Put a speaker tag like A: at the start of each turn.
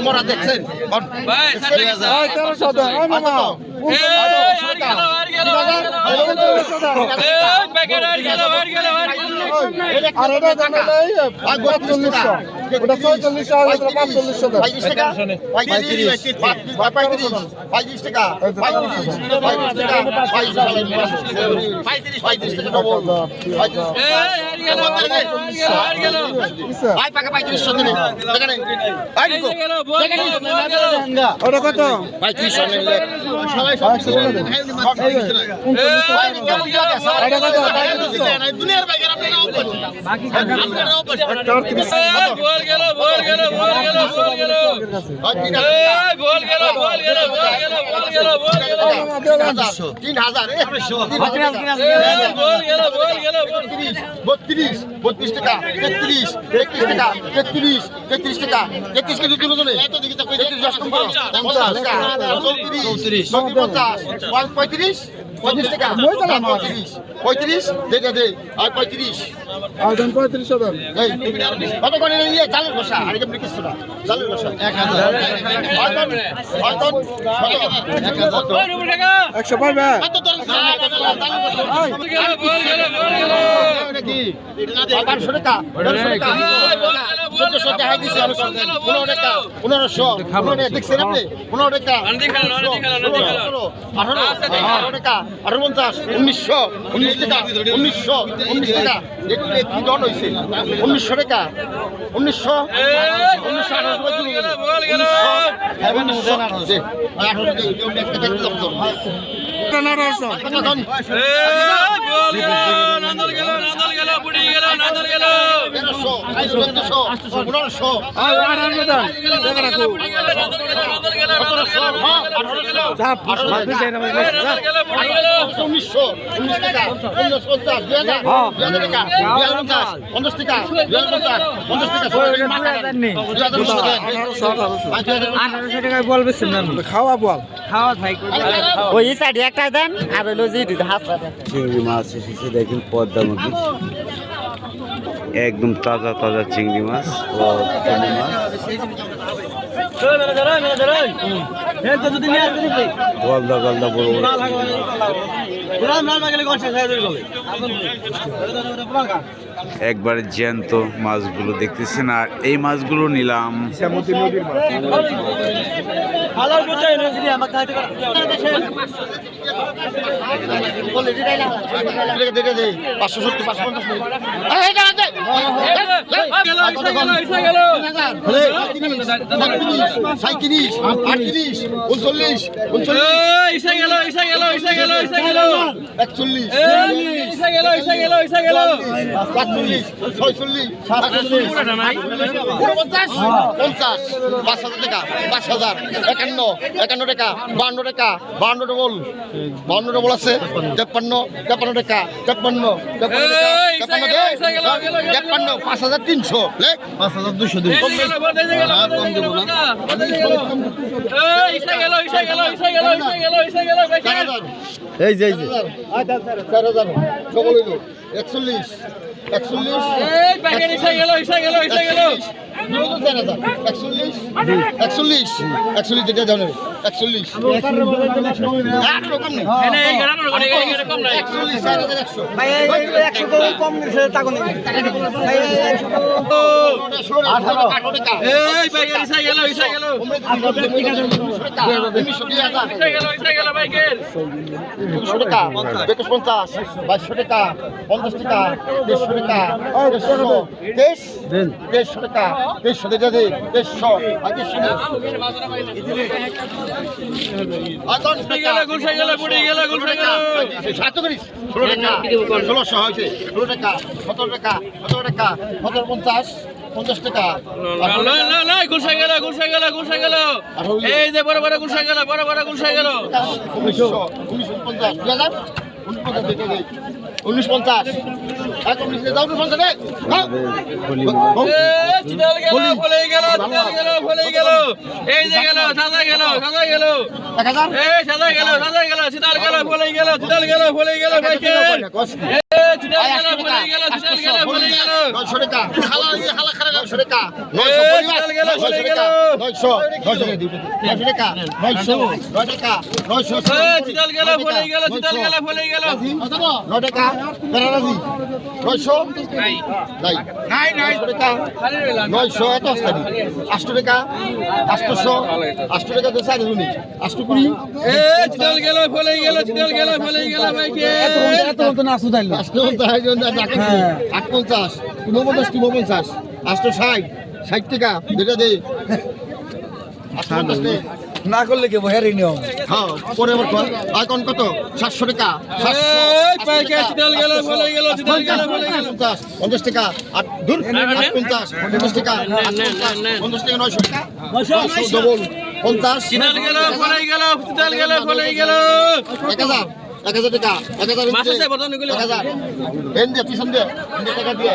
A: মরা দেখছেন
B: ওটা কত?
A: বত্রিশ বত্রিশ টাকা তেত্রিশ তেত্রিশ টাকা তেত্রিশ তেত্রিশ টাকা তেত্রিশ কেজি তুলে তুলে চৌত্রিশ পঞ্চাশ পঁয়ত্রিশ পঁয়ত্রিশ টাকা পঁয়ত্রিশ পঁয়ত্রিশ দেখে দে আর পঁয়ত্রিশ কত করে নিয়ে চালের বসা আর কেমনি কিছু না চালের বসা
B: 100 পারবে?
A: বারোশো টাকা 1400 টাকা দিচ্ছে 15 টাকা 1500 দেখছেন আপনি 15 টাকা 18 টাকা 58 1900 টাকা 19 টাকা এগুলো কি দর হয়েছে 1900 টাকা 1900
B: খাওয়া বল
C: ওই সাইডে একটা দেন আর হলো যে হাফ
D: চিংড়ি মাছ এসেছে দেখুন পদ্মার মধ্যে একদম তাজা তাজা চিংড়ি মাছ ও চিংড়ি মাছ গলদা গলদা বড় একবারে জ্যান্ত মাছগুলো দেখতেছেন আর এই মাছগুলো নিলাম
A: সাঁত্রিশ আটত্রিশ 39 একচল্লিশ 45 46 50 5,000 টাকা 5,000 51 টাকা 52 টাকা 52 ডবল আছে 53 টাকা 53 5,300 5,200 দিন এই যে 4,000 সকল হইল 41 41 যেটা জানেন 41 50 টাকা
E: গুলশাই গেল এই যে বড় বড় গুলশাই গেল
A: 1950 1950 এক 19 দাও 1950 রে হ্যাঁ
E: চিতাল গেল ভুলে গেল চিতাল গেল ভুলে গেল এই যে গেল সাদা গেল
A: 1000
E: এই সাদা গেল চিতাল গেল ভুলে গেল ভাইকে চিতাল গেল ভুলে গেল
A: 900 টাকা হালা খারা 900 টাকা
E: চিতাল গেল ভুলে গেল
A: 900 টাকা 900 টাকা 900
E: চিতাল গেল ভুলে গেল
A: 9 টাকা বেরারাজি 900 নাই 900 টাকা 900 এত আসতে 800 টাকা 800 টাকা তো সাড়ে গুনি 820
E: চিতাল গেল ভুলে গেল ভাইকে
A: আজকে বলতে হয় যে ডাকে 850 350 860 60 টাকা যেটা দে 850
B: না করলে কি বহের নিয়ম
A: হ্যাঁ পরে আবার কর এখন কত 700 টাকা 700
E: পাইকে চিতাল গেল ভুলে গেল
A: 50 টাকা আর দূর 50 50 টাকা 50 টাকা 900 টাকা 900 ডবল 50
E: চিতাল গেল ভুলে গেল
A: 1000 টাকা 1000
E: মাসে বদন গুলো
A: 1000 এন দিয়ে পিছন দিয়ে টাকা দিয়ে